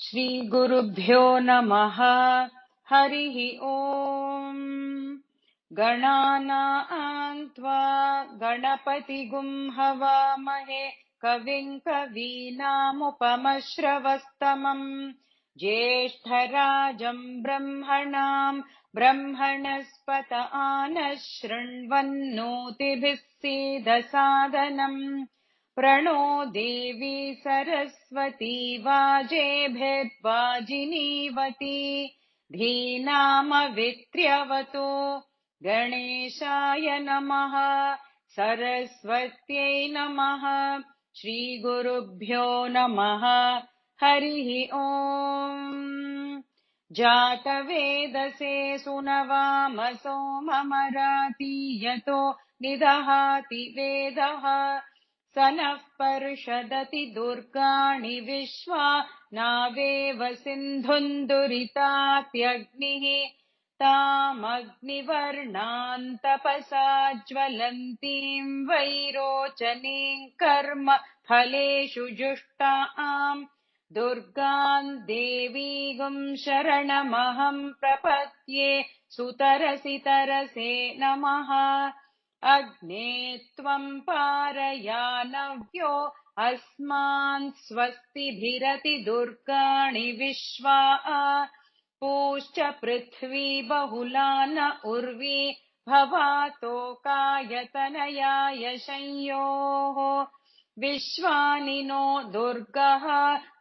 श्रीगुरुभ्यो नमः। हरिः ओम्। गणानां त्वा गणपतिगुं हवामहे कविं कवीनामुपमश्रवस्तमम् ज्येष्ठराजं ब्रह्मणां ब्रह्मणस्पत आनः शृण्वन्नोतिभिः सीदसादनम् प्रणो देवी सरस्वती वाजेभिर्वाजिनीवती धीनामवित्र्यवतो गणेशाय नमः सरस्वत्यै नमः। श्रीगुरुभ्यो नमः। हरिः ओम्। जातवेदसे सुनवामसो ममरातीयतो निदहाति वेदः स नः पर्षदति दुर्गाणि विश्वा नावेव सिन्धुम् दुरितात्यग्निः तामग्निवर्णाम् तपसा ज्वलन्तीम् वैरोचनीम् कर्म फलेषु जुष्टाम् दुर्गाम् देवीगुम् शरणमहम् प्रपद्ये सुतरसि तरसे नमः। अग्ने त्वम् पारयानव्यो अस्मान् स्वस्तिभिरति दुर्गाणि विश्वा पूश्च पृथ्वी बहुला न उर्वी भवातोकायतनयाय संयोः विश्वानि नो दुर्गः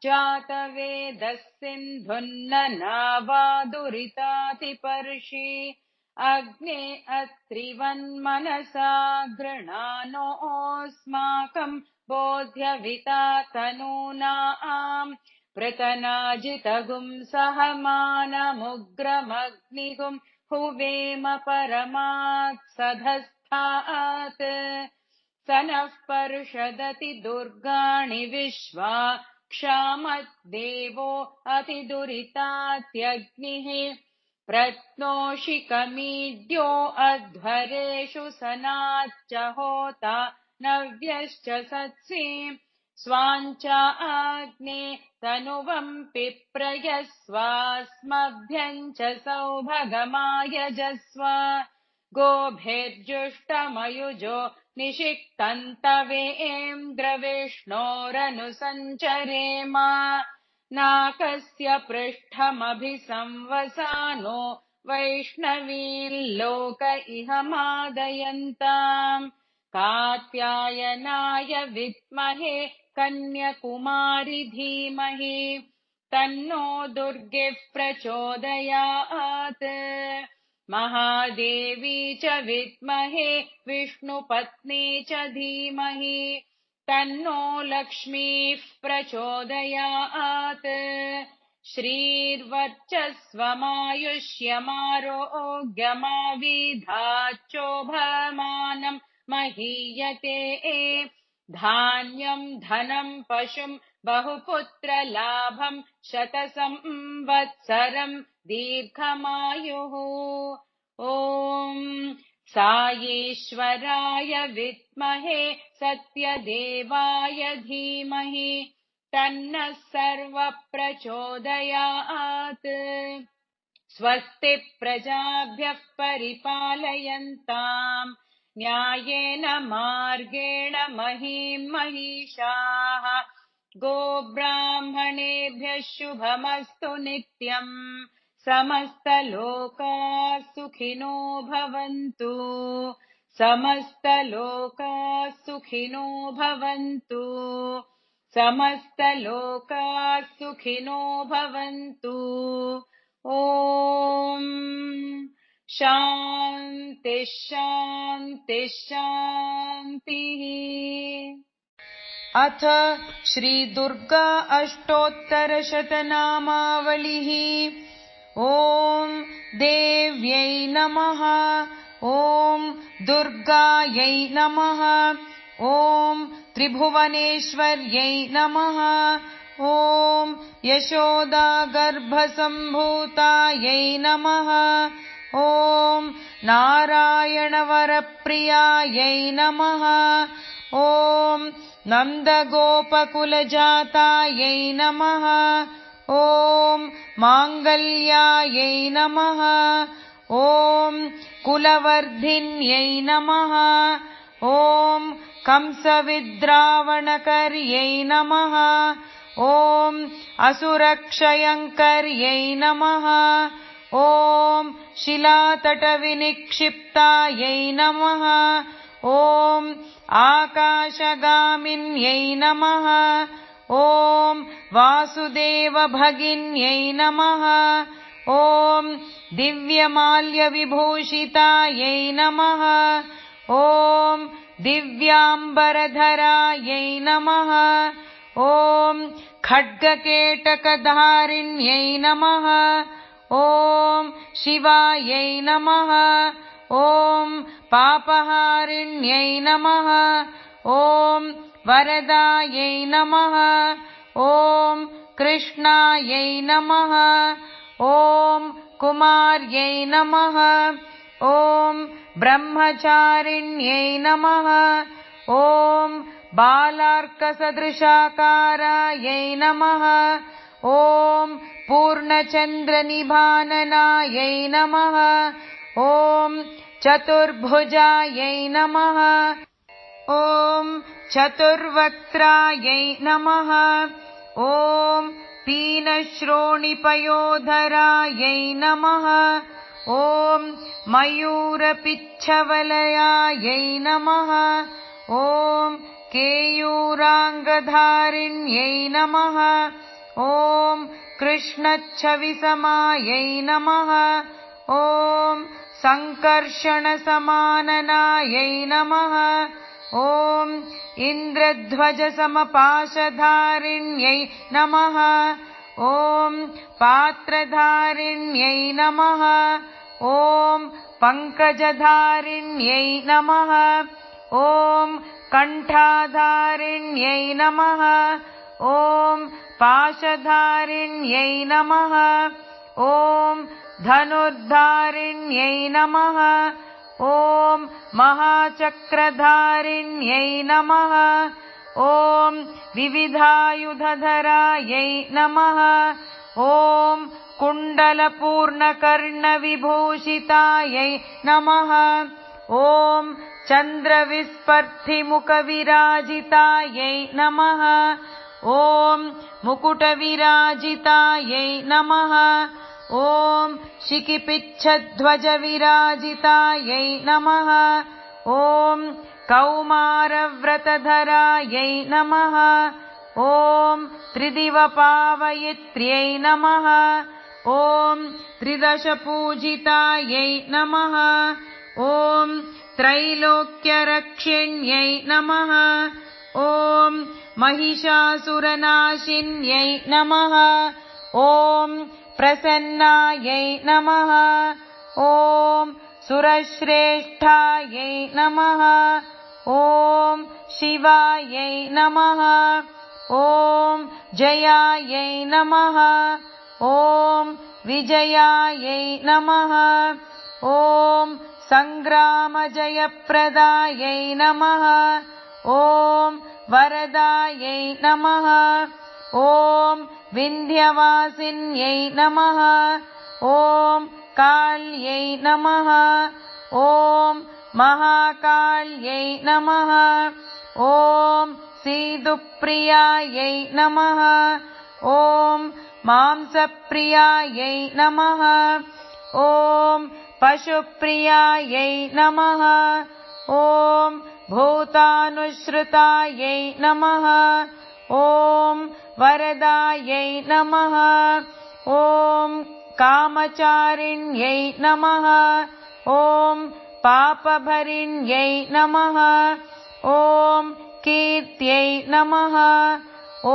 जातवेदः सिन्धुन्न नावादुरितातिपर्षि अग्ने अत्रिवन्मनसा गृणानोऽस्माकम् बोध्यविता तनूनाम् पृतनाजितगुम् सहमानमुग्रमग्निगुम् हुवेम परमात् सधस्थात् स नः पर्षदति दुर्गाणि विश्वा क्षामद्देवो अतिदुरितात्यग्निः प्रत्नोषिकमीड्यो अध्वरेषु सनाच्च होता नव्यश्च सत्सीम् स्वाञ्च आग्ने तनुवम् पिप्रयस्वास्मभ्यम् च सौभगमायजस्व गोभिर्जुष्टमयुजो निषिक्तन्तवेन्द्रविष्णोरनुसञ्चरेम नाकस्य पृष्ठमभिसंवसानो वैष्णवील्लोक इह मादयन्ताम् कात्यायनाय विद्महे कन्यकुमारि धीमहि तन्नो दुर्गिः प्रचोदयात् महादेवी च विद्महे विष्णुपत्नी च धीमहि तन्नो लक्ष्मीः प्रचोदयात् श्रीर्वर्चस्वमायुष्यमारोग्यमाविधाच्चोभमानम् महीयते धान्यम् धनम् पशुम् बहुपुत्रलाभम् शतसंवत्सरम् दीर्घमायुः। ॐ साईश्वराय विद्महे सत्यदेवाय धीमहि तन्नः सर्वप्रचोदयात् स्वस्ति प्रजाभ्यः परिपालयन्ताम् न्यायेन मार्गेण महीम् महिषाः गोब्राह्मणेभ्यः शुभमस्तु नित्यम् समस्तलोकाः सुखिनो भवन्तु समस्तलोकाः सुखिनो भवन्तु समस्तलोकाः सुखिनो भवन्तु। ॐ शान्ति शान्ति शान्तिः। अथ श्री दुर्गा अष्टोत्तरशतनामावलिः। ॐ देव्यै नमः। ॐ दुर्गायै नमः। ॐ त्रिभुवनेश्वर्यै नमः। ॐ यशोदागर्भसम्भूतायै नमः। ॐ नारायणवरप्रियायै नमः। ॐ नन्दगोपकुलजातायै नमः। ॐ माङ्गल्यायै नमः। ॐ कुलवर्धिन्यै नमः। ॐ कंसविद्रावणकर्यै नमः। ॐ असुरक्षयङ्कर्यै नमः। ॐ शिलातटविनिक्षिप्तायै नमः। ॐ आकाशगामिन्यै नमः। ॐ वासुदेवभगिन्यै नमः। ॐ दिव्यमाल्यविभूषितायै नमः। ॐ दिव्याम्बरधरायै नमः। ॐ खड्गकेटकधारिण्यै नमः। ॐ शिवायै नमः। ॐ पापहारिण्यै नमः। ॐ वरदायै नमः। ॐ कृष्णायै नमः। ॐ कुमार्यै नमः। ॐ ब्रह्मचारिण्यै नमः। ॐ बालार्कसदृशाकारायै नमः। ॐ पूर्णचन्द्रनिभाननायै नमः। ॐ चतुर्भुजायै नमः। ॐ चतुर्वक्त्रायै नमः। ॐ पीनश्रोणिपयोधरायै नमः। ॐ मयूरपिच्छवलयायै नमः। ॐ केयूराङ्गधारिण्यै नमः। ॐ कृष्णच्छविसमायै नमः। ॐ सङ्कर्षणसमाननायै नमः। ॐ इन्द्रध्वजसमपाशधारिण्यै नमः। ॐ पात्रधारिण्यै नमः। ॐ पङ्कजधारिण्यै नमः। ॐ कण्ठाधारिण्यै नमः। ॐ पाशधारिण्यै नमः। ॐ धनुर्धारिण्यै नमः। ॐ महाचक्रधारिण्यै नमः। ॐ विविधायुधधरायै नमः। ॐ कुण्डलपूर्णकर्णविभूषितायै नमः। ॐ चन्द्रविस्पर्धिमुखविराजितायै नमः। ॐ मुकुटविराजितायै नमः। ॐ शिखिपिच्छध्वजविराजितायै नमः। ॐ कौमारव्रतधरायै नमः। ॐ त्रिदिवपावयित्र्यै नमः। ॐ त्रिदशपूजितायै नमः। ॐ त्रैलोक्यरक्षिण्यै नमः। ॐ महिषासुरनाशिन्यै नमः। ॐ प्रसन्नायै नमः। ॐ सुरश्रेष्ठायै नमः। ॐ शिवायै नमः। ॐ जयायै नमः। ॐ विजयायै नमः। ॐ सङ्ग्रामजयप्रदायै नमः। ॐ वरदायै नमः। ॐ विन्ध्यवासिन्यै नमः। ॐ काल्यै नमः। ॐ महाकाल्यै नमः। ॐ सीदुप्रियायै नमः। ॐ मांसप्रियायै नमः। ॐ पशुप्रियायै नमः। ॐ भूतानुश्रुतायै नमः। ॐ वरदायै नमः। ॐ कामचारिण्यै नमः। ॐ पापभरिण्यै नमः। ॐ कीर्त्यै नमः। ॐ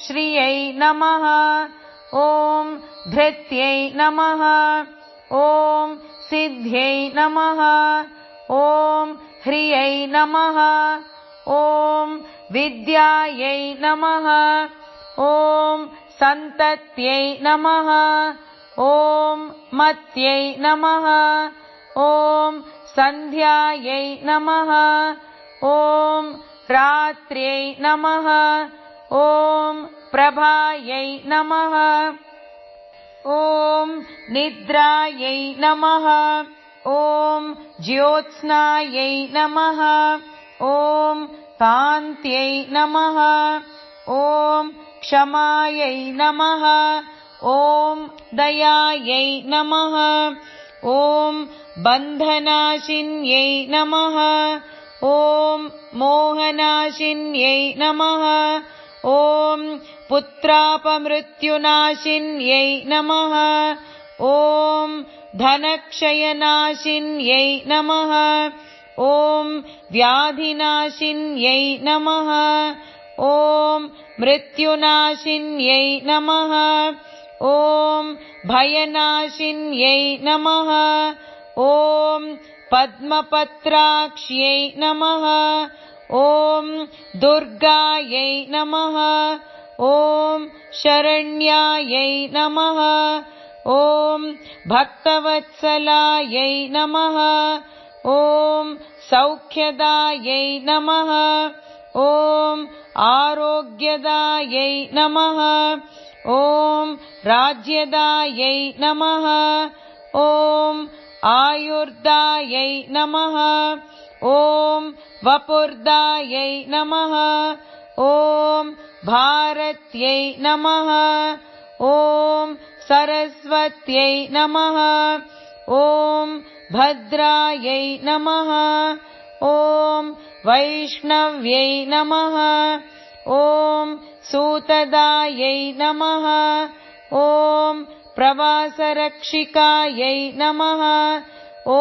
श्रियै नमः। ॐ धृत्यै नमः। ॐ सिद्ध्यै नमः। ॐ ह्रियै नमः। ॐ विद्यायै नमः। ॐ सन्तत्यै नमः। ॐ मत्यै नमः। ॐ सन्ध्यायै नमः। ॐ रात्र्यै नमः। ॐ प्रभायै नमः। ॐ निद्रायै नमः। ॐ ज्योत्स्नायै नमः। ॐ कान्त्यै नमः। ॐ क्षमायै नमः। ॐ दयायै नमः। ॐ बन्धनाशिन्यै नमः। ॐ मोहनाशिन्यै नमः। ॐ पुत्रापमृत्युनाशिन्यै नमः। ॐ धनक्षयनाशिन्यै नमः। ॐ व्याधिनाशिन्यै नमः। ॐ मृत्युनाशिन्यै नमः। ॐ भयनाशिन्यै नमः। ॐ पद्मपत्राक्ष्यै नमः। ॐ दुर्गायै नमः। ॐ शरण्यायै नमः। ॐ भक्तवत्सलायै नमः। ॐ सौख्यदायै नमः। ॐ आरोग्यदायै नमः। ॐ राज्यदायै नमः। ॐ आयुर्दायै नमः। ॐ वपुर्दायै नमः। ॐ भारत्यै नमः। ॐ सरस्वत्यै नमः। ॐ भद्रायै नमः। ॐ वैष्णव्यै नमः। ॐ सूतदायै नमः। ॐ प्रवासरक्षिकायै नमः। ॐ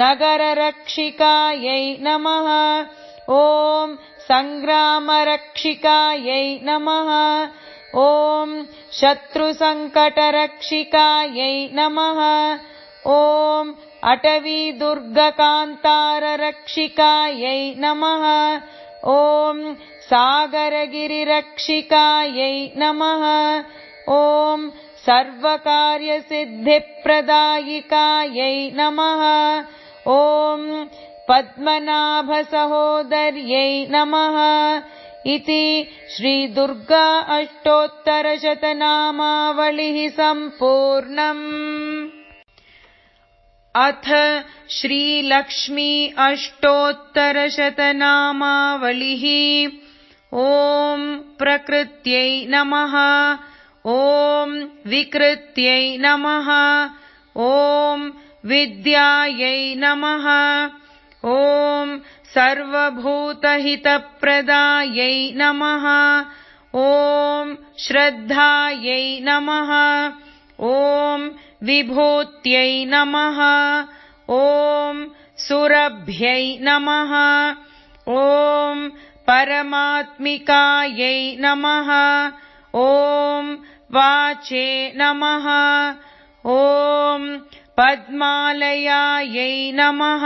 नगररक्षिकायै नमः। ॐ सङ्ग्रामरक्षिकायै नमः। ॐ शत्रुसङ्कटरक्षिकायै नमः। ॐ अटवीदुर्गकान्ताररक्षिकायै नमः। ॐ सागरगिरिरक्षिकायै नमः। ॐ सर्वकार्यसिद्धिप्रदायिकायै नमः। ॐ पद्मनाभसहोदर्यै नमः। इति श्रीदुर्गा अष्टोत्तरशतनामावलिः सम्पूर्णम्। अथ श्रीलक्ष्मी अष्टोत्तरशतनामावलिः। ॐ प्रकृत्यै नमः। ॐ विकृत्यै नमः। ॐ विद्यायै नमः। ॐ सर्वभूतहितप्रदायै नमः। ॐ श्रद्धायै नमः। ॐ विभूत्यै नमः। ॐ सुरभ्यै नमः। ॐ परमात्मिकायै नमः। ॐ वाचे नमः। ॐ पद्मालयायै नमः।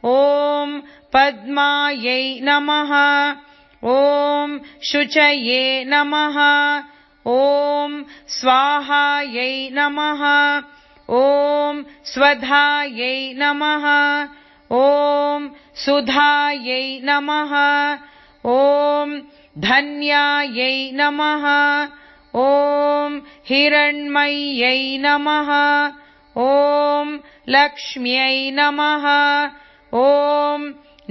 ॐ पद्मायै नमः। ॐ शुचये नमः। ॐ स्वाहायै नमः। ॐ स्वधायै नमः। ॐ सुधायै नमः। ॐ धन्यायै नमः। ॐ हिरण्मय्यै नमः। ॐ लक्ष्म्यै नमः। ॐ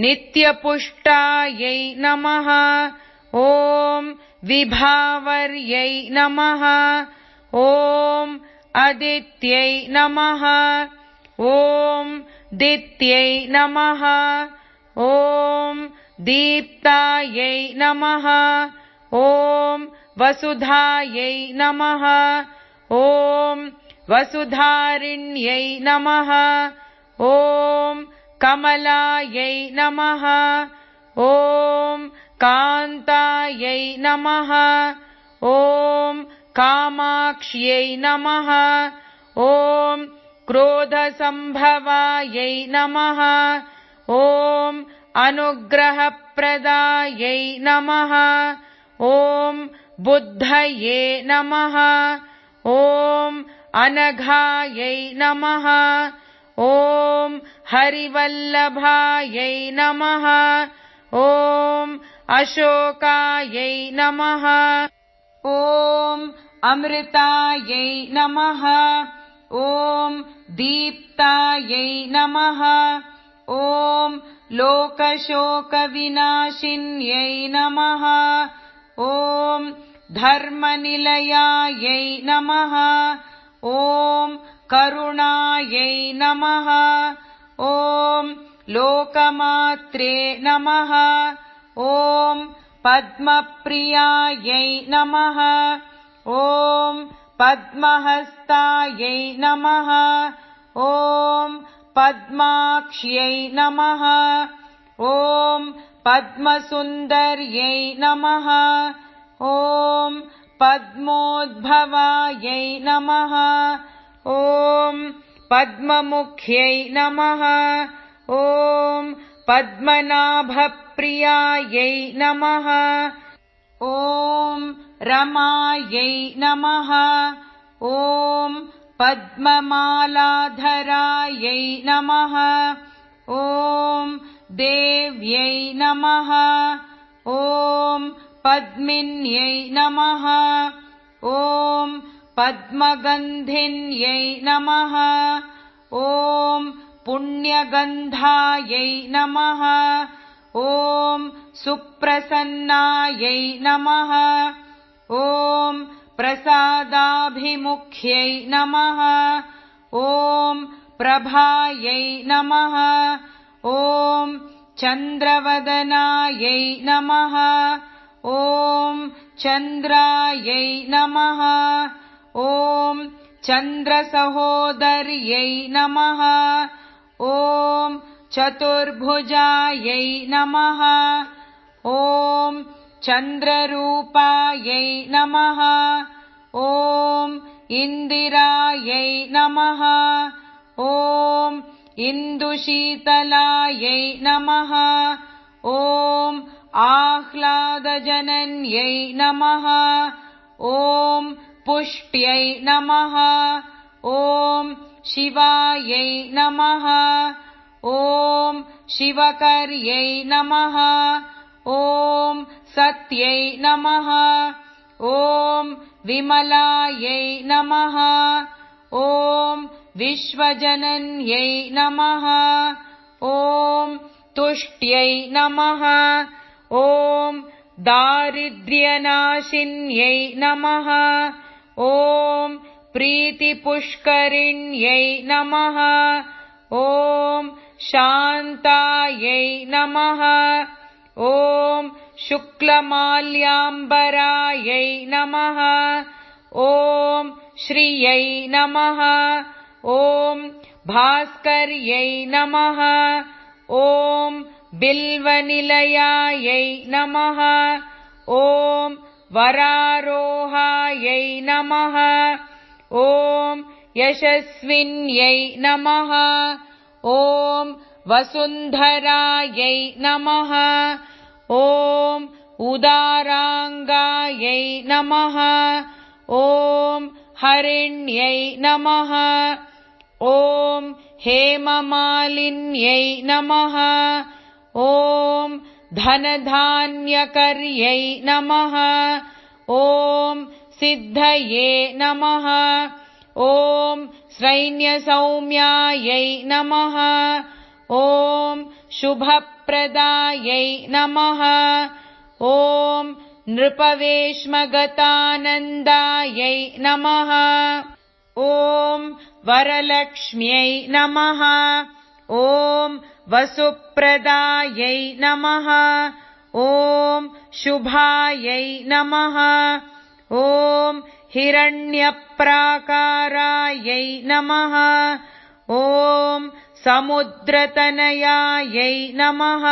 नित्यपुष्टायै नमः। ॐ विभावर्यै नमः। ॐ अदित्यै नमः। ॐ दित्यै नमः। ॐ दीप्तायै नमः। ॐ वसुधायै नमः। ॐ वसुधारिण्यै नमः। ॐ कमलायै नमः। ॐ कान्तायै नमः। ॐ कामाक्ष्यै नमः। ॐ क्रोधसम्भवायै नमः। ॐ अनुग्रहप्रदायै नमः। ॐ बुद्धये नमः। ॐ अनघायै नमः। ॐ हरिवल्लभायै नमः। ॐ अशोकायै नमः। ॐ अमृतायै नमः। ॐ दीप्तायै नमः। ॐ लोकशोकविनाशिन्यै नमः। ॐ धर्मनिलयायै नमः। ॐ करुणायै नमः। ॐ लोकमात्रे नमः। ॐ पद्मप्रियायै नमः। ॐ पद्महस्तायै नमः। ॐ पद्माक्ष्यै नमः। ॐ पद्मसुन्दर्यै नमः। ॐ पद्मोद्भवायै नमः। ॐ पद्ममुख्यै नमः। ॐ पद्मनाभप्रियायै नमः। ॐ रमायै नमः। ॐ पद्ममालाधरायै नमः। ॐ देव्यै नमः। ॐ पद्मिन्यै नमः। ॐ पद्मगन्धिन्यै नमः। ॐ पुण्यगन्धायै नमः। ॐ सुप्रसन्नायै नमः। ॐ प्रसादाभिमुख्यै नमः। ॐ प्रभायै नमः। ॐ चन्द्रवदनायै नमः। ॐ चन्द्रायै नमः। ॐ चन्द्रसहोदर्यै नमः। ॐ चतुर्भुजायै नमः। ॐ चन्द्ररूपायै नमः। ॐ इन्दिरायै नमः। ॐ इन्दुशीतलायै नमः। ॐ आह्लादजनन्यै नमः। ॐ पुष्ट्यै नमः। ॐ शिवायै नमः। ॐ शिवकर्यै नमः। ॐ सत्यै नमः। ॐ विमलायै नमः। ॐ विश्वजनन्यै नमः। ॐ तुष्ट्यै नमः। ॐ दारिद्र्यनाशिन्यै नमः। ॐ प्रीतिपुष्करिण्यै नमः। ॐ शान्तायै नमः। ॐ शुक्लमाल्याम्बरायै नमः। ॐ श्रियै नमः। ॐ भास्कर्यै नमः। ॐ बिल्वनिलयायै नमः। ॐ वरारोहायै नमः। ॐ यशस्विन्यै नमः। ॐ वसुन्धरायै नमः। ॐ उदाराङ्गायै नमः। ॐ हरिण्यै नमः। ॐ हेममालिन्यै नमः। ॐ धनधान्यकर्यै नमः। ॐ सिद्धये नमः। ॐ सैन्यसौम्यायै नमः। ॐ शुभप्रदायै नमः। ॐ नृपवेश्मगतानन्दायै नमः। ॐ वरलक्ष्म्यै नमः। ॐ वसुप्रदायै नमः। ॐ शुभायै नमः। ॐ हिरण्यप्राकारायै नमः। ॐ समुद्रतनयायै नमः।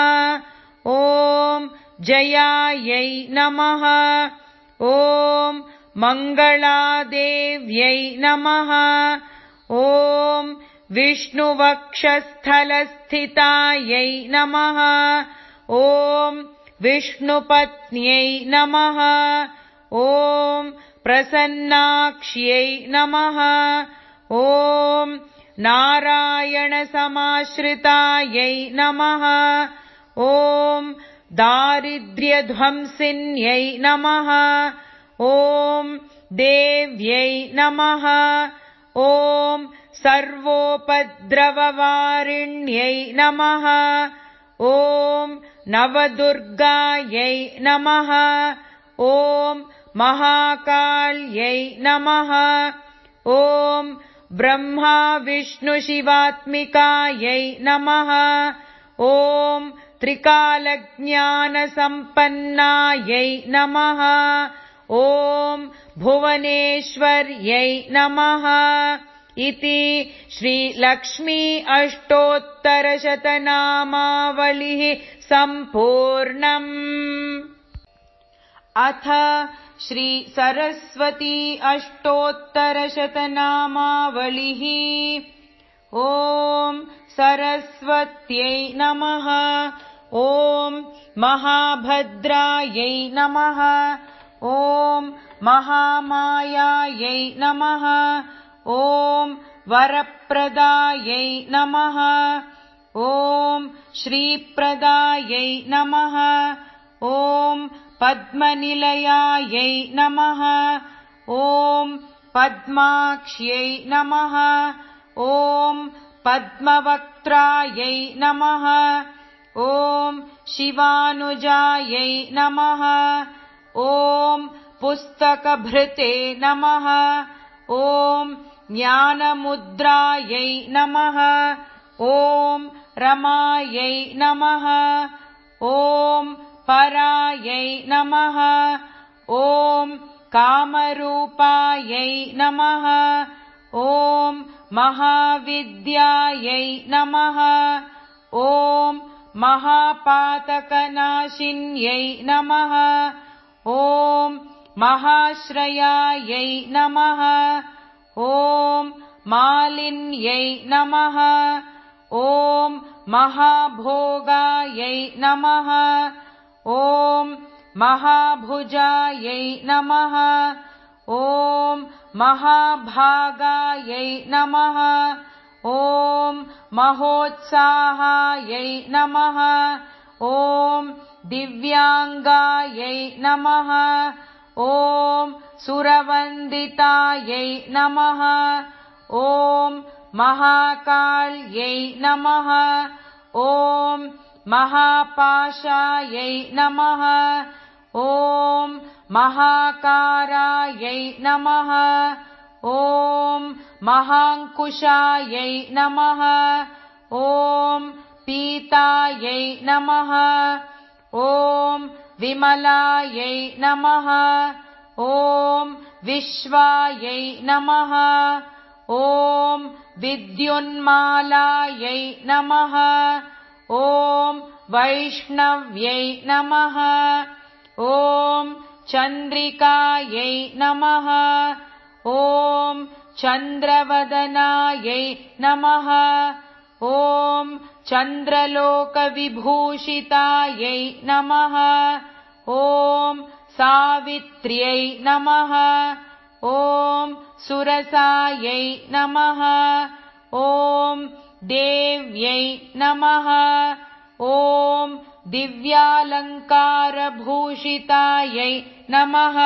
ॐ जयायै नमः। ॐ मङ्गलादेव्यै नमः। ॐ विष्णुवक्षस्थलस्थितायै नमः। ॐ विष्णुपत्न्यै नमः। ॐ प्रसन्नाक्ष्यै नमः। ॐ नारायणसमाश्रितायै नमः। ॐ दारिद्र्यध्वंसिन्यै नमः। ॐ देव्यै नमः ॐ सर्वोपद्रववारिण्यै नमः ॐ नवदुर्गायै नमः ॐ महाकाल्यै नमः ॐ ब्रह्मा विष्णुशिवात्मिकायै नमः ॐ त्रिकालज्ञानसम्पन्नायै नमः ॐ भुवनेश्वर्यै नमः इति श्रीलक्ष्मी अष्टोत्तरशतनामावलिः सम्पूर्णम्। अथ श्री सरस्वती अष्टोत्तरशतनामावलिः। ॐ सरस्वत्यै नमः ॐ महाभद्रायै नमः ॐ महामायायै नमः ॐ वरप्रदायै नमः ॐ श्रीप्रदायै नमः ॐ पद्मनिलयायै नमः ॐ पद्माक्ष्यै नमः ॐ पद्मवक्त्रायै नमः ॐ शिवानुजायै नमः ॐ पुस्तकभृते नमः ॐ ज्ञानमुद्रायै नमः ॐ रमायै नमः ॐ परायै नमः ॐ कामरूपायै नमः ॐ महाविद्यायै नमः ॐ महापातकनाशिन्यै नमः ॐ महाश्रयायै नमः ॐ मालिन्यै नमः ॐ महाभोगायै नमः ॐ महाभुजायै नमः ॐ महाभागायै नमः ॐ महोत्साहायै नमः ॐ दिव्यांगायै नमः ॐ सुरवन्दितायै नमः ॐ महाकाल्यै नमः ॐ महापाशायै नमः ॐ महाकारायै नमः ॐ महाङ्कुशायै नमः ॐ पीतायै नमः ॐ विमलायै नमः ॐ विश्वायै नमः ॐ विद्युन्मालायै नमः ॐ वैष्णव्यै नमः ॐ चन्द्रिकायै नमः ॐ चन्द्रवदनायै नमः ॐ चन्द्रलोकविभूषितायै नमः ॐ सावित्र्यै नमः ॐ सुरसायै नमः ॐ देव्यै नमः ॐ दिव्यालङ्कारभूषितायै नमः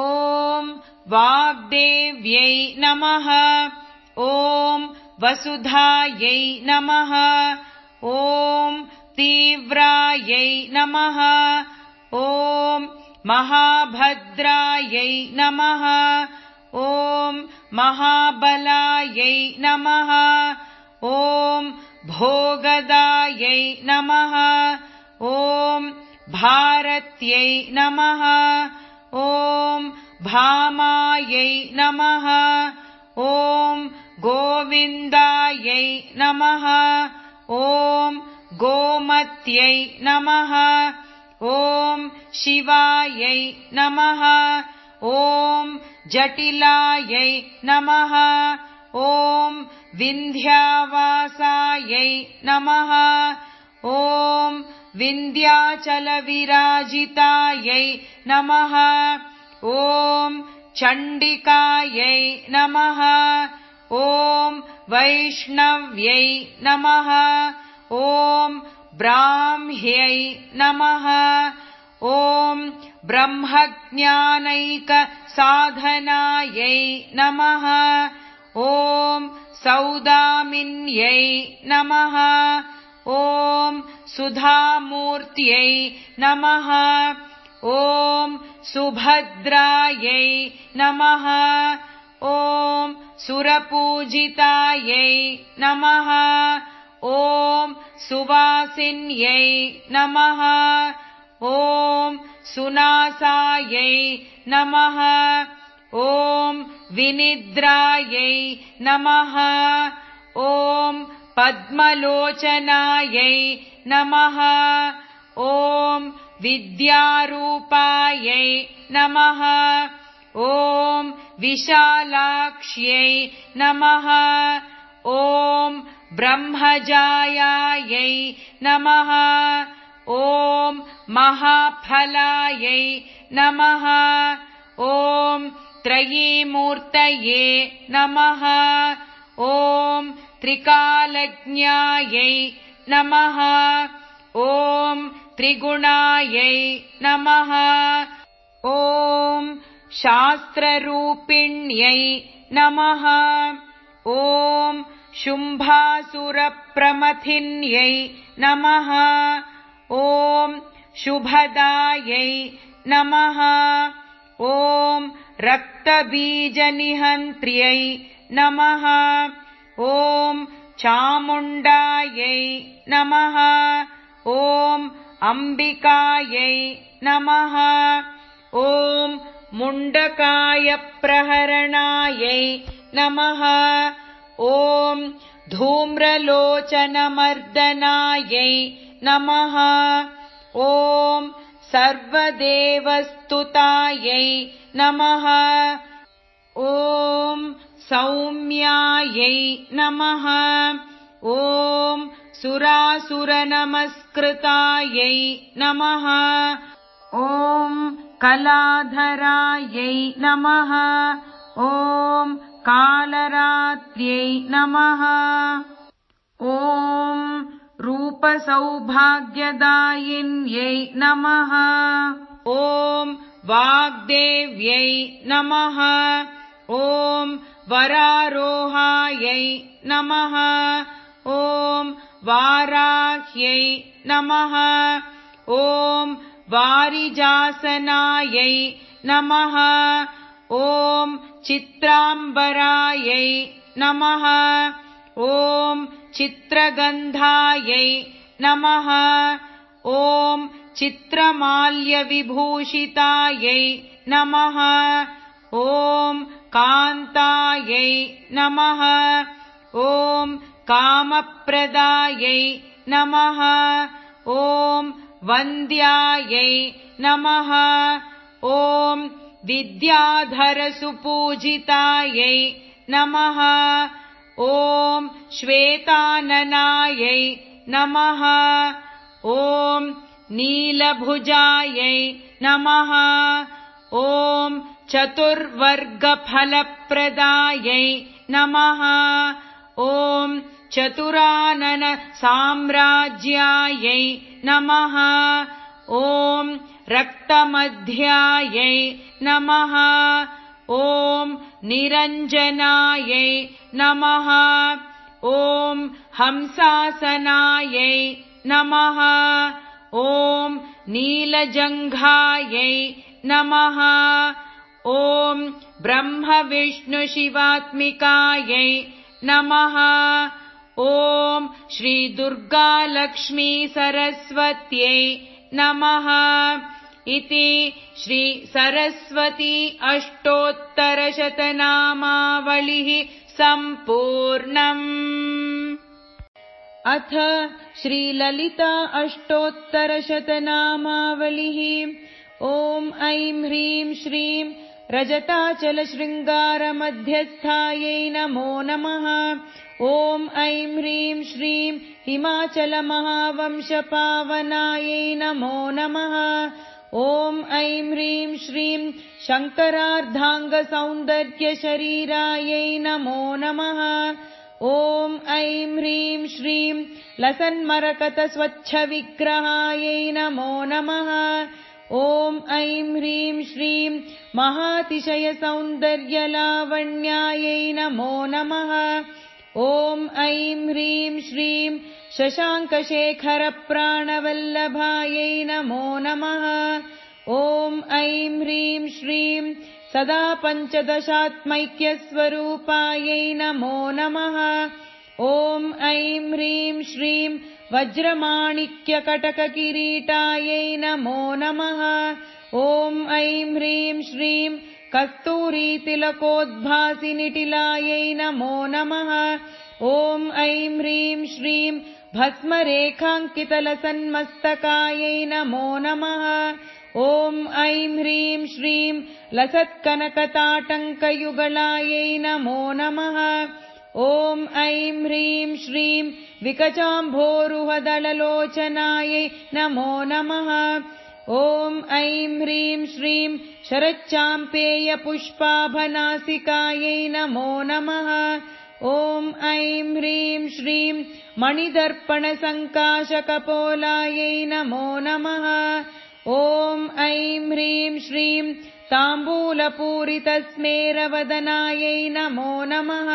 ॐ वाग्देव्यै नमः ॐ वसुधायै नमः ॐ तीव्रायै नमः ॐ महाभद्रायै नमः ॐ महाबलायै नमः ॐ भोगदायै नमः ॐ भारत्यै नमः ॐ भामायै नमः ॐ गोविन्दायै नमः ॐ गोमत्यै नमः ॐ शिवायै नमः ॐ जटिलायै नमः ॐ विन्ध्यावासायै नमः ॐ विन्ध्याचलविराजितायै नमः ॐ चण्डिकायै नमः ॐ वैष्णव्यै नमः ॐ ब्राह्म्यै नमः ॐ ब्रह्मज्ञानैकसाधनायै नमः। ॐ सौदामिन्यै नमः। ॐ सुधामूर्त्यै नमः। ॐ सुभद्रायै नमः। ॐ सुरपूजितायै नमः। ॐ सुवासिन्यै नमः। ॐ सुनासायै नमः। ॐ विनिद्रायै नमः। ॐ पद्मलोचनायै नमः। ॐ विद्यारूपायै नमः। ॐ विशालाक्ष्यै नमः। ॐ ब्रह्मजायायै नमः। ॐ महाफलायै नमः। ॐ त्रयीमूर्तये नमः। ॐ त्रिकालज्ञायै नमः। ॐ त्रिगुणायै नमः। ॐ शास्त्ररूपिण्यै नमः। ॐ शुम्भासुरप्रमथिन्यै नमः। ॐ शुभदायै नमः। ॐ रक्तबीजनिहन्त्र्यै नमः। ॐ चामुण्डायै नमः। ॐ अम्बिकायै नमः। ॐ मुण्डकायप्रहरणायै नमः। ॐ धूम्रलोचनमर्दनायै नमः। ॐ सर्वदेवस्तुतायै नमः। ॐ सौम्यायै नमः। ॐ सुरासुरनमस्कृतायै नमः। ॐ कलाधरायै नमः। ॐ कालरात्र्यै नमः। ॐ रूपसौभाग्यदायिन्यै नमः। ॐ वाग्देव्यै नमः। ॐ वरारोहायै नमः। ॐ वाराह्यै नमः। ॐ वारिजासनायै नमः। ॐ चित्राम्बरायै नमः। ॐ चित्रगन्धायै नमः। ॐ चित्रमाल्यविभूषितायै नमः। ॐ कान्तायै नमः। ॐ कामप्रदायै नमः। ॐ वन्द्यायै नमः। ॐ विद्याधरसुपूजितायै नमः। ॐ श्वेताननायै नमः। ॐ नीलभुजायै नमः। ॐ चतुर्वर्गफलप्रदायै नमः। ॐ चतुरानन साम्राज्यायै नमः। ॐ रक्तमध्यायै नमः। ॐ निरञ्जनायै नमः। ॐ हंसासनायै नमः। ॐ नीलजङ्घायै नमः। ॐ ब्रह्मविष्णुशिवात्मिकायै नमः। ॐ श्रीदुर्गालक्ष्मीसरस्वत्यै नमः। इति श्री सरस्वती अष्टोत्तरशतनामावलिः सम्पूर्णम्। अथ श्रीललिता अष्टोत्तरशतनामावलिः। ॐ ऐं ह्रीं श्रीं रजताचलशृङ्गारमध्यस्थायै नमो नमः। ॐ ऐं ह्रीं श्रीं हिमाचलमहावंशपावनायै नमो नमः। ॐ ऐं ह्रीं श्रीं शङ्करार्धाङ्गसौन्दर्यशरीरायै नमो नमः। ॐ ऐं ह्रीं श्रीं लसन्मरकतस्वच्छविग्रहायै नमो नमः। ॐ ऐं ह्रीं श्रीं महातिशयसौन्दर्यलावण्यायै नमो नमः। ॐ ऐं ह्रीं श्रीं शशाङ्कशेखरप्राणवल्लभायै नमो नमः। ॐ ऐं ह्रीं श्रीं सदा पञ्चदशात्मैक्यस्वरूपायै नमो नमः। ॐ ऐं ह्रीं श्रीं वज्रमाणिक्यकटककिरीटायै नमो नमः। ॐ ऐं ह्रीं श्रीं कस्तूरीतिलकोद्भासिनिटिलायै नमो नमः। ॐ ऐं ह्रीं श्रीं भस्मरेखाङ्कितलसन्मस्तकायै नमो नमः। ॐ ऐं ह्रीं श्रीं लसत्कनकताटङ्कयुगलायै नमो नमः। ॐ ऐं ह्रीं श्रीं विकचाम्भोरुहदललोचनायै नमो नमः। ॐ ऐं ह्रीं श्रीं शरच्चाम्पेयपुष्पाभनासिकायै नमो नमः। ॐ ऐं ह्रीं श्रीं मणिदर्पणसङ्काशकपोलायै नमो नमः। ॐ ऐं ह्रीं श्रीं ताम्बूलपूरितस्मेरवदनायै नमो नमः।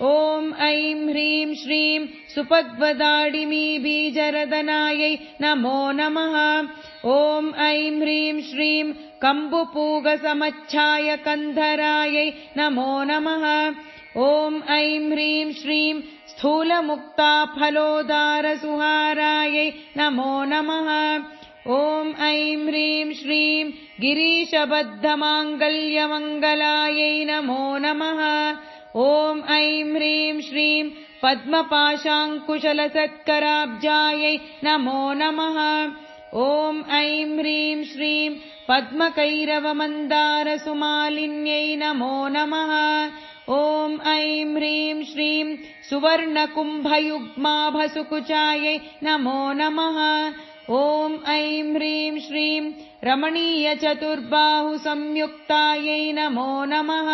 ॐ ऐं ह्रीं श्रीं सुपद्वदाडिमीबीजरदनायै नमो नमः। ॐ ऐं ह्रीं श्रीं कम्बुपूगसमच्छायकन्धरायै नमो नमः। ॐ ऐं ह्रीं श्रीं स्थूलमुक्ताफलोदारसुहारायै नमो नमः। ॐ ऐं ह्रीं श्रीं गिरीशबद्धमाङ्गल्यमङ्गलायै नमो नमः। ॐ ऐं ह्रीं श्रीं पद्मपाशाङ्कुशलसत्कराब्जायै नमो नमः। ॐ ऐं ह्रीं श्रीं पद्मकैरवमन्दारसुमालिन्यै नमो नमः। ॐ ऐं ह्रीं श्रीं सुवर्णकुम्भयुग्माभसुकुचायै नमो नमः। ॐ ऐं ह्रीं श्रीं रमणीयचतुर्बाहुसंयुक्तायै नमो नमः।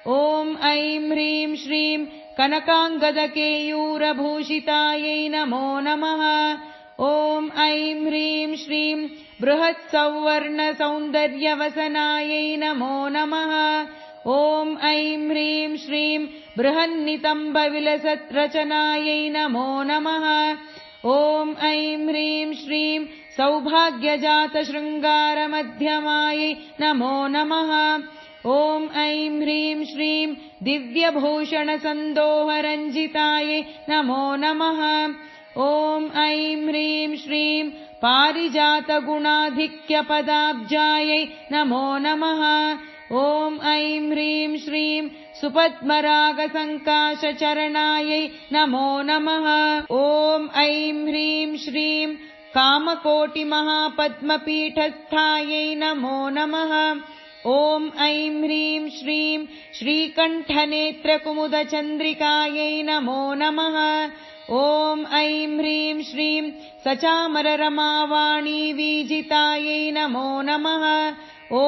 ॐ ऐं ह्रीं श्रीं कनकाङ्गदकेयूरभूषितायै नमो नमः। ॐ ऐं ह्रीं श्रीं बृहत्सौवर्णसौन्दर्यवसनायै नमो नमः। ॐ ऐं ह्रीं श्रीं बृहन्नितम्बविलसद्रचनायै नमो नमः। ॐ ऐं ह्रीं श्रीं सौभाग्यजातशृङ्गारमध्यमायै नमो नमः। ॐ ऐं ह्रीं श्रीं दिव्यभूषणसन्दोहरञ्जितायै नमो नमः। ॐ ऐं ह्रीं श्रीं पारिजातगुणाधिक्यपदाब्जायै नमो नमः। ॐ ऐं ह्रीं श्रीं सुपद्मरागसङ्काशचरणायै नमो नमः। ॐ ऐं ह्रीं श्रीं कामकोटिमहापद्मपीठस्थायै नमो नमः। ॐ ऐं ह्रीं श्रीं श्रीकण्ठनेत्रकुमुदचन्द्रिकायै नमो नमः। ॐ ऐं ह्रीं श्रीं सचामररमावाणीवीजितायै नमो नमः। ॐ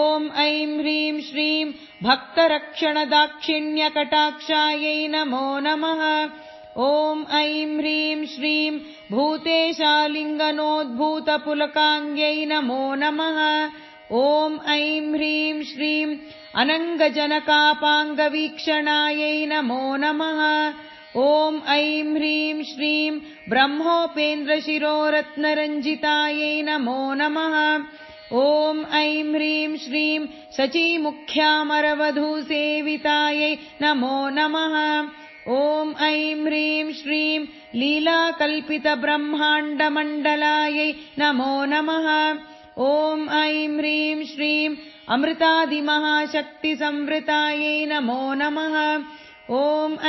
ऐं ह्रीं श्रीं भक्तरक्षणदाक्षिण्यकटाक्षायै नमो नमः। ॐ ऐं ह्रीं श्रीं भूतेशालिङ्गनोद्भूतपुलकाङ्ग्यै नमो नमः। ॐ ऐं ह्रीं श्रीं अनङ्गजनकापाङ्गवीक्षणायै नमो नमः। ॐ ऐं ह्रीं श्रीं ब्रह्मोपेन्द्रशिरोरत्नरञ्जितायै नमो नमः। ॐ ऐं ह्रीं श्रीं शचीमुख्यामरवधूसेवितायै नमो नमः। ॐ ऐं ह्रीं श्रीं लीलाकल्पितब्रह्माण्डमण्डलायै नमो नमः। ॐ ऐं ह्रीं श्रीं अमृतादिमहाशक्तिसंवृतायै नमो नमः। ॐ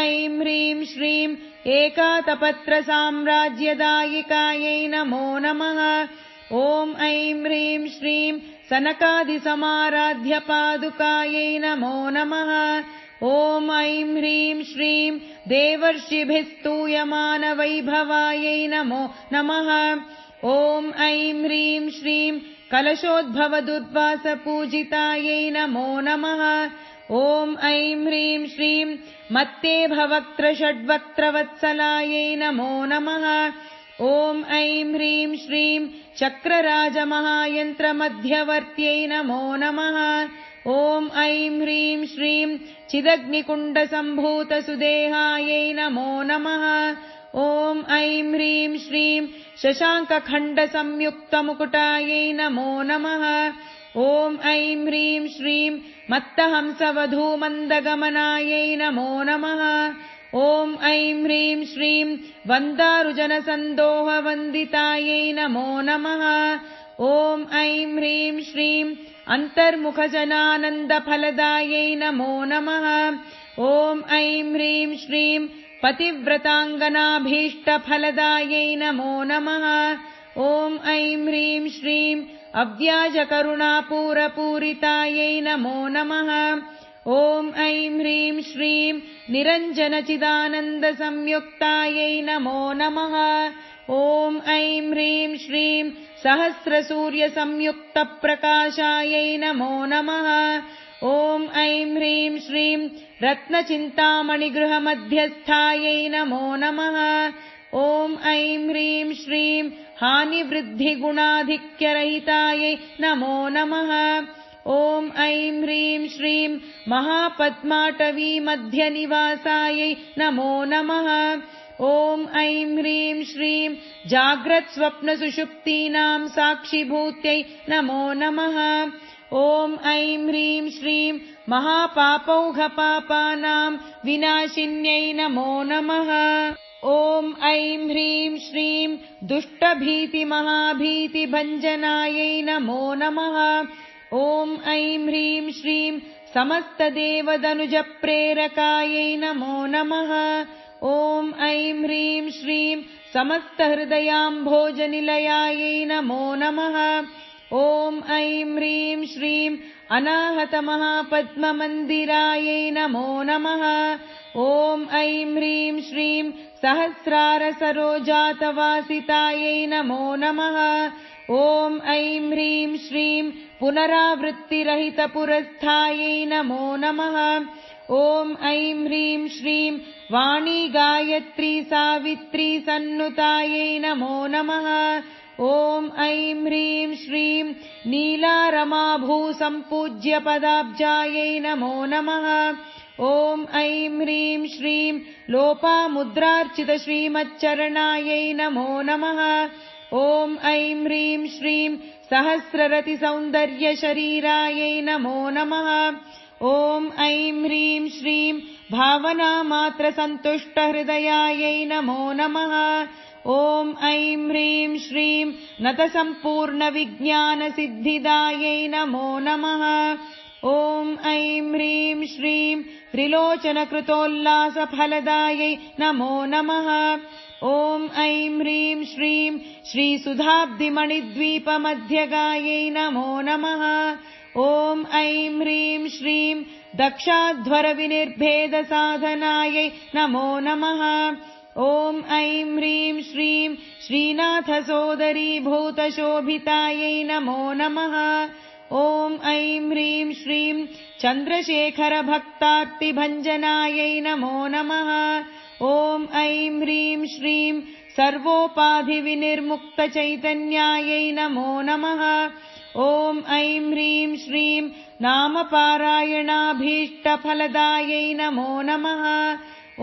ऐं ह्रीं श्रीं एकातपत्रसाम्राज्यदायिकायै नमो नमः। ॐ ऐं ह्रीं श्रीं सनकादिसमाराध्यपादुकायै नमो नमः। ॐ ऐं ह्रीं श्रीं देवर्षिभिस्तूयमानवैभवायै नमो नमः। ॐ ऐं ह्रीं श्रीं कलशोद्भवदुर्वासपूजितायै नमो नमः। ॐ ऐं ह्रीं श्रीं मत्तेभवक्त्रषड्वक्त्रवत्सलायै नमो नमः। ॐ ऐं ह्रीं श्रीं चक्रराजमहायन्त्रमध्यवर्त्यै नमो नमः। ॐ ऐं ह्रीं श्रीं चिदग्निकुण्डसम्भूतसुदेहायै नमो नमः। ॐ ऐं ह्रीं श्रीं शशाङ्कखण्डसंयुक्तमुकुटायै नमो नमः। ॐ ऐं ह्रीं श्रीं मत्तहंसवधूमन्दगमनायै नमो नमः। ॐ ऐं ह्रीं श्रीं वन्दारुजनसन्दोहवन्दितायै नमो नमः। ॐ ऐं ह्रीं श्रीं अन्तर्मुखजनानन्दफलदायै नमो नमः। ॐ ऐं ह्रीं श्रीं पतिव्रताङ्गनाभीष्टफलदायै नमो नमः। ॐ ऐं ह्रीं श्रीं अव्याजकरुणापूरपूरितायै नमो नमः। ॐ ऐं ह्रीं श्रीं निरञ्जनचिदानन्दसंयुक्तायै नमो नमः। ॐ ऐं ह्रीं श्रीं सहस्रसूर्यसंयुक्तप्रकाशायै नमो नमः। ॐ ऐं ह्रीं श्रीं रत्नचिन्तामणिगृहमध्यस्थायै नमो नमः। ॐ ऐं ह्रीं श्रीं हानिवृद्धिगुणाधिक्यरहितायै नमो नमः। ॐ ऐं ह्रीं श्रीं महापद्माटवीमध्यनिवासायै नमो नमः। ॐ ऐं ह्रीं श्रीं जाग्रत्स्वप्नसुषुप्तीनां साक्षिभूत्यै नमो नमः। ॐ ऐं ह्रीं श्रीं महापापौघपापानां विनाशिन्यै नमो नमः। ॐ ऐं ह्रीं श्रीं दुष्टभीतिमहाभीतिभञ्जनायै नमो नमः। ॐ ऐं ह्रीं श्रीं समस्तदेवदनुजप्रेरकायै नमो नमः। ॐ ऐं ह्रीं श्रीं समस्तहृदयाम्भोजनिलयायै नमो नमः। ॐ ऐं ह्रीं श्रीं अनाहतमहापद्ममन्दिरायै नमो नमः। ॐ ऐं ह्रीं श्रीं सहस्रारसरोजातवासितायै नमो नमः। ॐ ऐं ह्रीं श्रीं पुनरावृत्तिरहितपुरस्थायै नमो नमः। ॐ ऐं ह्रीं श्रीं वाणीगायत्री सावित्री सन्नुतायै नमो नमः। ॐ ऐं ह्रीं श्रीं नीलारमाभूसम्पूज्यपदाब्जायै नमो नमः। ॐ ऐं ह्रीं श्रीं लोपामुद्रार्चितश्रीमच्चरणायै नमो नमः। ॐ ऐं ह्रीं श्रीं सहस्ररतिसौन्दर्यशरीरायै नमो नमः। ॐ ऐं ह्रीं श्रीं भावनामात्रसन्तुष्टहृदयायै नमो नमः। ॐ ऐं ह्रीं श्रीं नतसम्पूर्णविज्ञानसिद्धिदायै नमो नमः। ॐ ऐं ह्रीं श्रीं त्रिलोचनकृतोल्लासफलदायै नमो नमः। ॐ ऐं ह्रीं श्रीं श्रीसुधाब्धिमणिद्वीपमध्यगायै नमो नमः। ॐ ऐं ह्रीं श्रीं दक्षाध्वरविनिर्भेदसाधनायै नमो नमः। ॐ ऐं ह्रीं श्रीं श्रीनाथसोदरीभूतशोभितायै नमो नमः। ॐ ऐं ह्रीं श्रीं चन्द्रशेखरभक्तार्तिभञ्जनायै नमो नमः। ॐ ऐं ह्रीं श्रीं सर्वोपाधिविनिर्मुक्तचैतन्यायै नमो नमः। ॐ ऐं ह्रीं श्रीं नामपारायणाभीष्टफलदायै नमो नमः। ॐ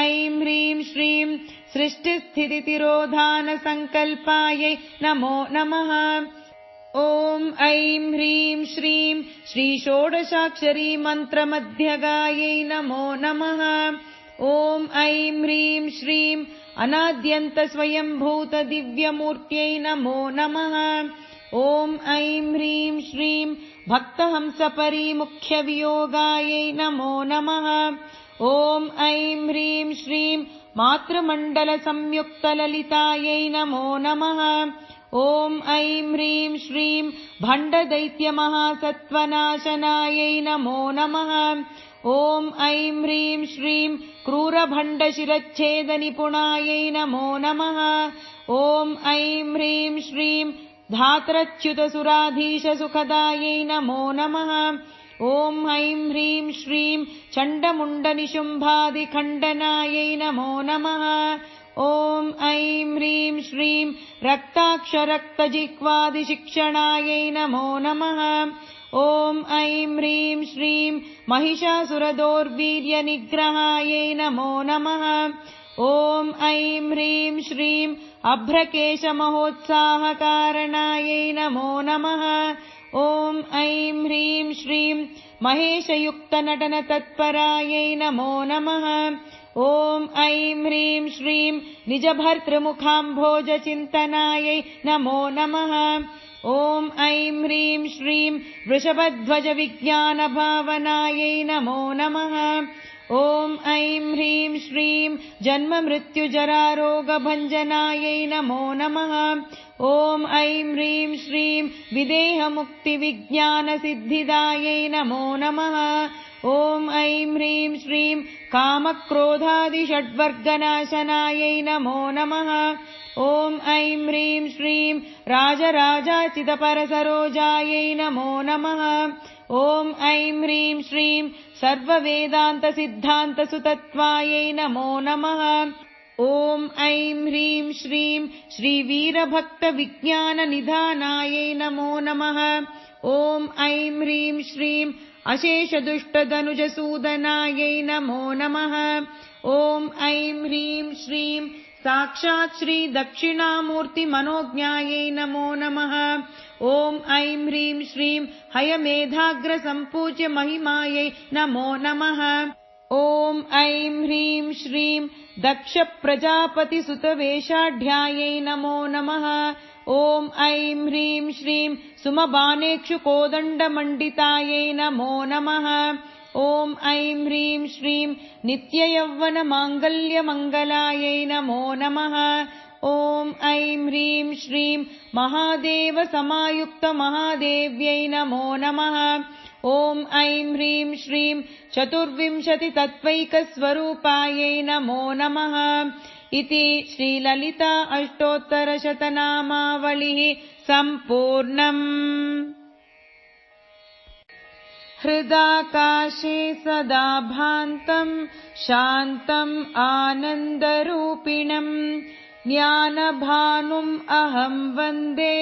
ऐं ह्रीं श्रीं सृष्टिस्थितितिरोधानसङ्कल्पायै नमो नमः। ॐ ऐं ह्रीं श्रीं श्रीषोडशाक्षरी मन्त्रमध्यगायै नमो नमः। ॐ ऐं ह्रीं श्रीं अनाद्यन्तस्वयंभूतदिव्यमूर्त्यै नमो नमः। ॐ ऐं ह्रीं श्रीं भक्तहंसपरिमुख्यवियोगायै नमो नमः। ॐ ऐं ह्रीं श्रीं मातृमण्डलसंयुक्तललितायै नमो नमः। ॐ ऐं ह्रीं श्रीं भण्डदैत्यमहासत्त्वनाशनायै नमो नमः। ॐ ऐं ह्रीं श्रीं क्रूरभण्डशिरच्छेदनिपुणायै नमो नमः। ॐ ऐं ह्रीं श्रीं धातरच्युतसुराधीशसुखदायै नमो नमः। ॐ ऐं ह्रीं श्रीं चण्डमुण्डनिशुम्भादिखण्डनायै नमो नमः। ॐ ऐं ह्रीं श्रीं रक्ताक्षरक्तजिह्वादिशिक्षणायै नमो नमः। ॐ ऐं ह्रीं श्रीं महिषासुरदौर्वीर्यनिग्रहायै नमो नमः। ॐ ऐं ह्रीं श्रीं अभ्रकेशमहोत्साहकारणायै नमो नमः। ॐ ऐं ह्रीं श्रीं महेशयुक्तनटनतत्परायै नमो नमः। ॐ ऐं ह्रीं श्रीं निजभर्तृमुखाम्भोजचिन्तनायै नमो नमः। ॐ ऐं ह्रीं श्रीं वृषभध्वजविज्ञानभावनायै नमो नमः। ॐ ऐं ह्रीं श्रीं जन्ममृत्युजरारोगभञ्जनायै नमो नमः। ॐ ऐं ह्रीं श्रीं विदेहमुक्तिविज्ञानसिद्धिदायै नमो नमः। ॐ ऐं ह्रीं श्रीं कामक्रोधादिषड्वर्गनाशनायै नमो नमः। ॐ ऐं ह्रीं श्रीं राजराजाचिदपरसरोजायै नमो नमः। ॐ ऐं ह्रीं श्रीं सर्ववेदान्तसिद्धान्तसुतत्वायै नमो नमः। ॐ ऐं ह्रीं श्रीं श्रीवीरभक्तविज्ञाननिधानायै नमो नमः। ॐ ऐं ह्रीं श्रीं अशेषदुष्टधनुजसूदनायै नमो नमः। ॐ ऐं ह्रीं श्रीं साक्षात् श्रीदक्षिणामूर्तिमनोज्ञायै नमो नमः। ॐ ऐं ह्रीं श्रीं हयमेधाग्रसम्पूज्य महिमायै नमो नमः। ॐ ऐं ह्रीं श्रीं दक्षप्रजापतिसुतवेषाढ्यायै नमो नमः। ॐ ऐं ह्रीं श्रीं सुमबाणेक्षुकोदण्डमण्डितायै नमो नमः। ॐ ऐं ह्रीं श्रीं नित्ययौवनमाङ्गल्यमङ्गलायै नमो नमः। ॐ ऐं ह्रीं श्रीं महादेवसमायुक्तमहादेव्यै नमो नमः। ॐ ऐं ह्रीं श्रीं चतुर्विंशतितत्त्वैकस्वरूपायै नमो नमः। इति श्रीललिता अष्टोत्तरशतनामावलिः सम्पूर्णम्। हृदाकाशे सदा भान्तम् शान्तम् आनन्दरूपिणम् ज्ञानभानुम् अहं वन्दे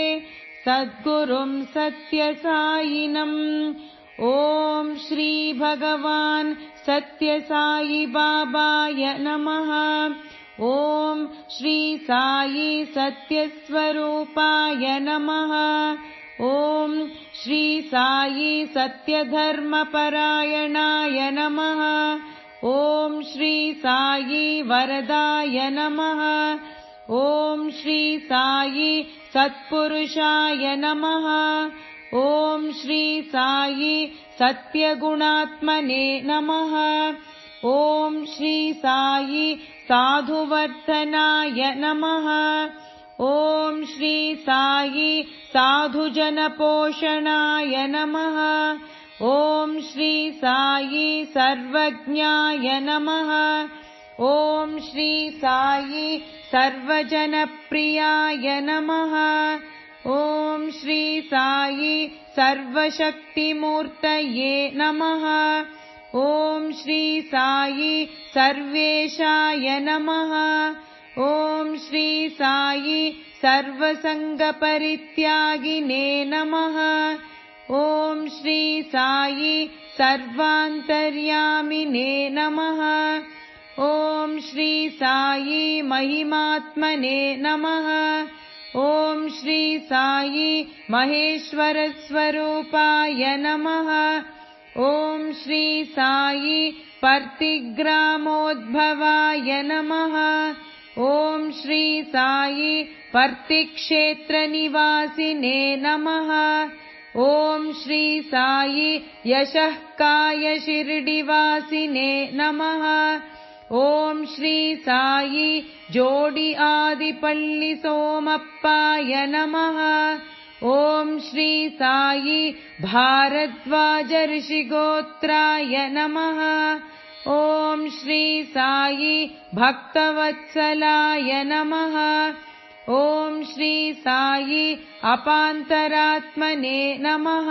सद्गुरुं सत्यसायिनम्। ॐ श्रीभगवान् सत्यसायि बाबाय नमः। ॐ श्री साई सत्यस्वरूपाय नमः। ॐ श्री साई सत्यधर्मपरायणाय नमः। ॐ श्री साई वरदाय नमः। ॐ श्री साई सत्पुरुषाय नमः। ॐ श्री साई सत्यगुणात्मने नमः। ॐ श्री साई साधुवर्धनाय नमः। ॐ श्री साई साधुजनपोषणाय नमः। ॐ श्री साई सर्वज्ञाय नमः। ॐ श्री साई सर्वजनप्रियाय नमः। ॐ श्री साई सर्वशक्तिमूर्तये नमः। ॐ श्री साई सर्वेशाय नमः। ॐ श्री साई सर्वसङ्गपरित्यागिने नमः। ॐ श्री साई सर्वान्तर्यामिने नमः। ॐ श्री साई महिमात्मने नमः। ॐ श्री साई महेश्वरस्वरूपाय नमः। ॐ श्री साई पर्तिग्रामोद्भवाय नमः। ॐ श्री साई पर्तिक्षेत्रनिवासिने नमः। ॐ श्री साई यशःकाय शिर्डिवासिने नमः। ॐ श्री साई जोडि आदिपल्लि सोमप्पाय नमः। ॐ श्री साई भारद्वाज ऋषिगोत्राय नमः। ॐ श्री साई भक्तवत्सलाय नमः। ॐ श्री साई अपान्तरात्मने नमः।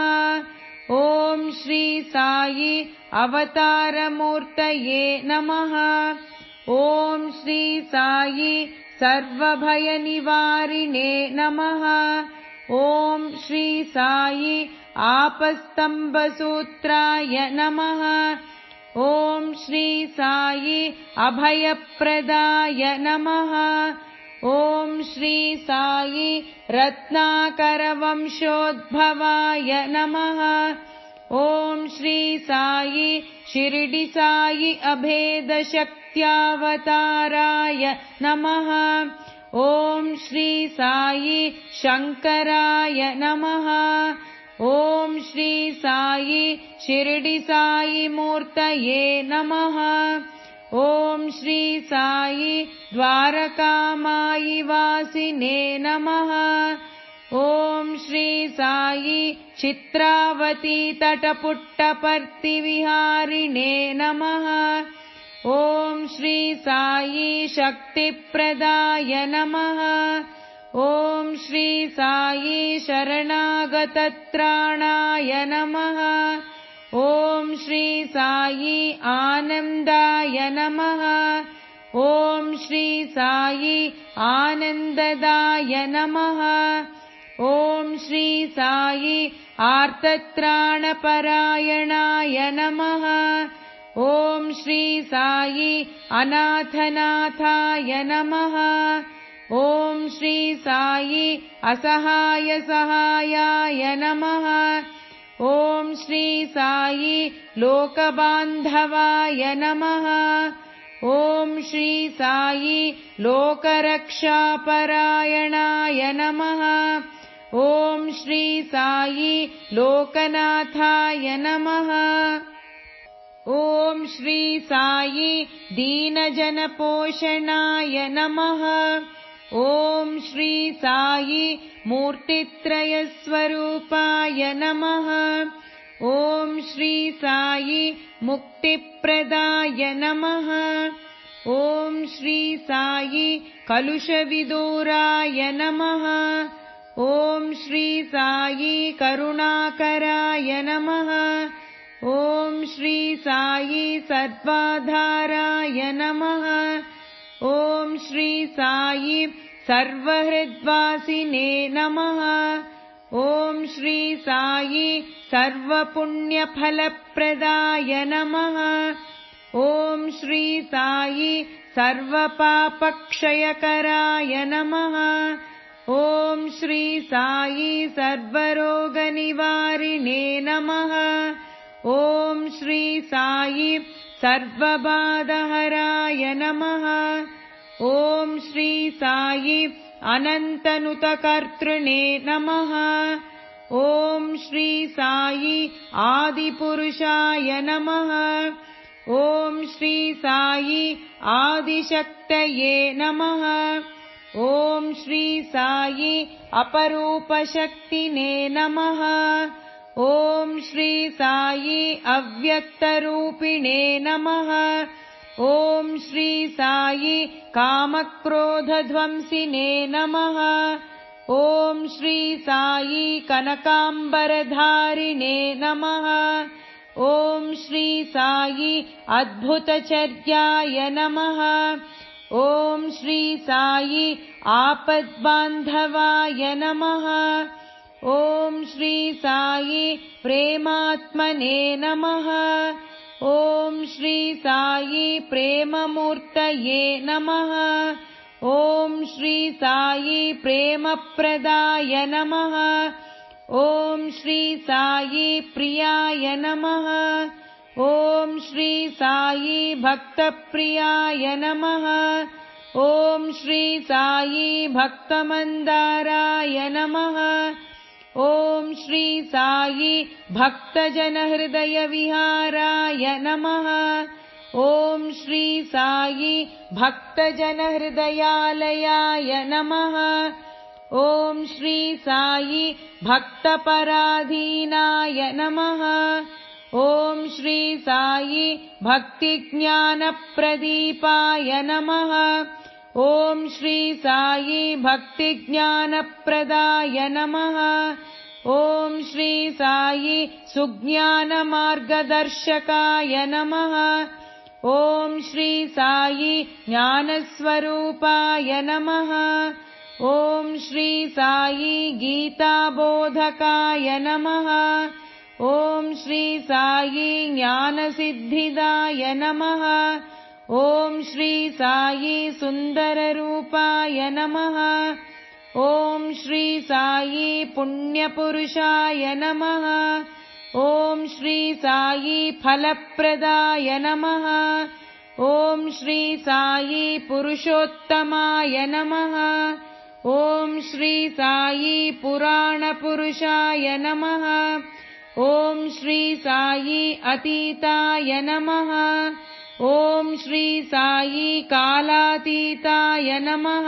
ॐ श्री साई अवतारमूर्तये नमः। ॐ श्री साई सर्वभयनिवारिणे नमः। ॐ श्री साई आपस्तम्भसूत्राय नमः। ॐ श्री साई अभयप्रदाय नमः। ॐ श्री साई रत्नाकरवंशोद्भवाय नमः। ॐ श्री साई शिरडी साई अभेदशक्त्यावताराय नमः। ॐ श्री साई शंकराय नमः। ॐ श्री साई शिरडी साई मूर्तये नमः। ॐ श्री साई द्वारकामायि वासिने नमः। ॐ श्री साई चित्रावती तटपुट्टपर्तिविहारिणे नमः। ॐ श्री साई शक्तिप्रदाय नमः। ॐ श्री साई शरणागतत्राणाय नमः। ॐ श्री साई आनन्दाय नमः। ॐ श्री साई आनन्ददाय नमः। ॐ श्री साई आर्तत्राणपरायणाय नमः। ॐ श्री साई अनाथनाथाय नमः। ॐ श्री साई असहायसहायाय नमः। ॐ श्री साई लोकबान्धवाय नमः। ॐ श्री साई लोकरक्षापरायणाय नमः। ॐ श्री साई लोकनाथाय नमः। ॐ श्री साई दीनजनपोषणाय नमः। ॐ श्री साई मूर्तित्रयस्वरूपाय नमः। ॐ श्री साई मुक्तिप्रदाय नमः। ॐ श्री साई कलुषविदूराय नमः। ॐ श्री साई करुणाकराय नमः। ॐ श्री साई सर्वाधाराय नमः। ॐ श्री साई सर्वहृद्वासिने नमः। ॐ श्री साई सर्वपुण्यफलप्रदाय नमः। ॐ श्री साई सर्वपापक्षयकराय नमः। ॐ श्री साई सर्वरोगनिवारिणे नमः। ॐ श्री साई सर्वबाधहराय नमः। ॐ श्री साई अनन्तनुतकर्तृणे नमः। ॐ श्री साई आदिपुरुषाय नमः। ॐ श्री साई आदिशक्तये नमः। ॐ श्री साई अपरूपशक्तिने नमः। ॐ श्री साई अव्यक्तरूपिणे नमः। ॐ श्री साई कामक्रोधध्वंसिने नमः। ॐ श्री साई कनकाम्बरधारिणे नमः। ॐ श्री साई अद्भुतचर्याय नमः। ॐ श्री साई आपद्बान्धवाय नमः। ॐ श्री साई प्रेमात्मने नमः। ॐ श्री साई प्रेममूर्तये नमः। ॐ श्री साई प्रेमप्रदाय नमः। ॐ श्री साई प्रियाय नमः। ॐ श्री साई भक्तप्रियाय नमः। ॐ श्री साई भक्तमन्दाराय नमः। ॐ श्री साई भक्तजनहृदयविहाराय नमः। ॐ श्री साई भक्तजनहृदयालयाय नमः। ॐ श्री साई भक्तपराधीनाय नमः। ॐ श्री साई भक्तिज्ञानप्रदीपाय नमः। ॐ श्री साई भक्तिज्ञानप्रदाय नमः। ॐ श्री साई सुज्ञानमार्गदर्शकाय नमः। ॐ श्री साई ज्ञानस्वरूपाय नमः। ॐ श्री साई गीताबोधकाय नमः। ॐ श्री साई ज्ञानसिद्धिदाय नमः। ॐ श्री साई सुन्दररूपाय नमः। ॐ श्री साई पुण्यपुरुषाय नमः। ॐ श्री साई फलप्रदाय नमः। ॐ श्री साई पुरुषोत्तमाय नमः। ॐ श्री साई पुराणपुरुषाय नमः। ॐ श्री साई अतीताय नमः। ॐ श्री साई कालातीताय नमः।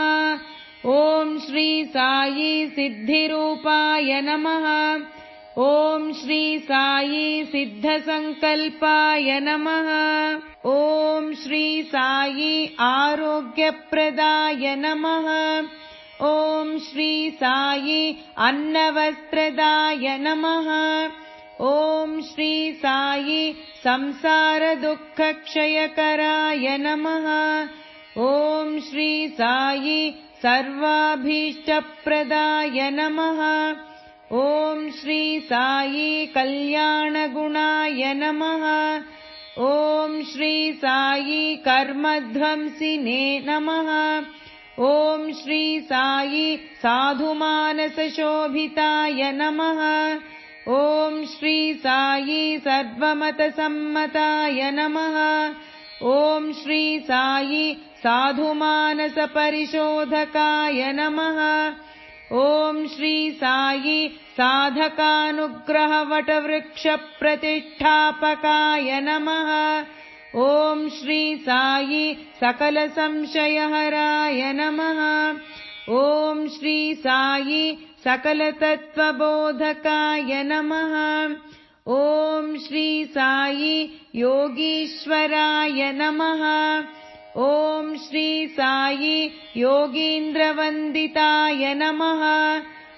ॐ श्री साई सिद्धिरूपाय नमः। ॐ श्री साई सिद्धसंकल्पाय नमः। ॐ श्री साई आरोग्यप्रदाय नमः। ॐ श्री साई अन्नवस्त्रदाय नमः। ॐ श्री साई संसारदुःखक्षयकराय नमः। ॐ श्री साई सर्वाभीष्टप्रदाय नमः। ॐ श्री साई कल्याणगुणाय नमः। ॐ श्री साई कर्मध्वंसिने नमः। ॐ श्री साई साधुमानसशोभिताय नमः। ॐ श्री साई सर्वमतसम्मताय नमः। ॐ श्री साई साधुमानसपरिशोधकाय नमः। ॐ श्री साई साधकानुग्रहवटवृक्षप्रतिष्ठापकाय नमः। ॐ श्री साई सकलसंशयहराय नमः। ॐ श्री साई सकलतत्त्वबोधकाय नमः। ॐ श्री साई योगीश्वराय नमः। ॐ श्री साई योगीन्द्रवन्दिताय नमः।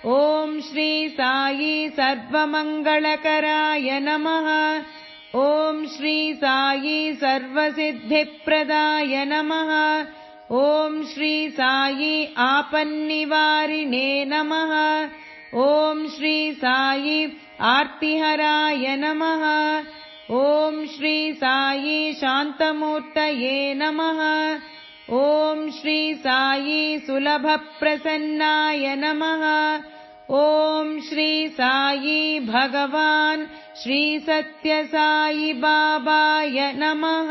ॐ श्री साई सर्वमङ्गलकराय नमः। ॐ श्री साई सर्वसिद्धिप्रदाय नमः। ॐ श्री साई आपन्निवारिणे नमः। ॐ श्री साई आर्तिहराय नमः। ॐ श्री साई शान्तमूर्तये नमः। ॐ श्री साई सुलभप्रसन्नाय नमः। ॐ श्री साई भगवान् श्री सत्यसाई बाबाय नमः।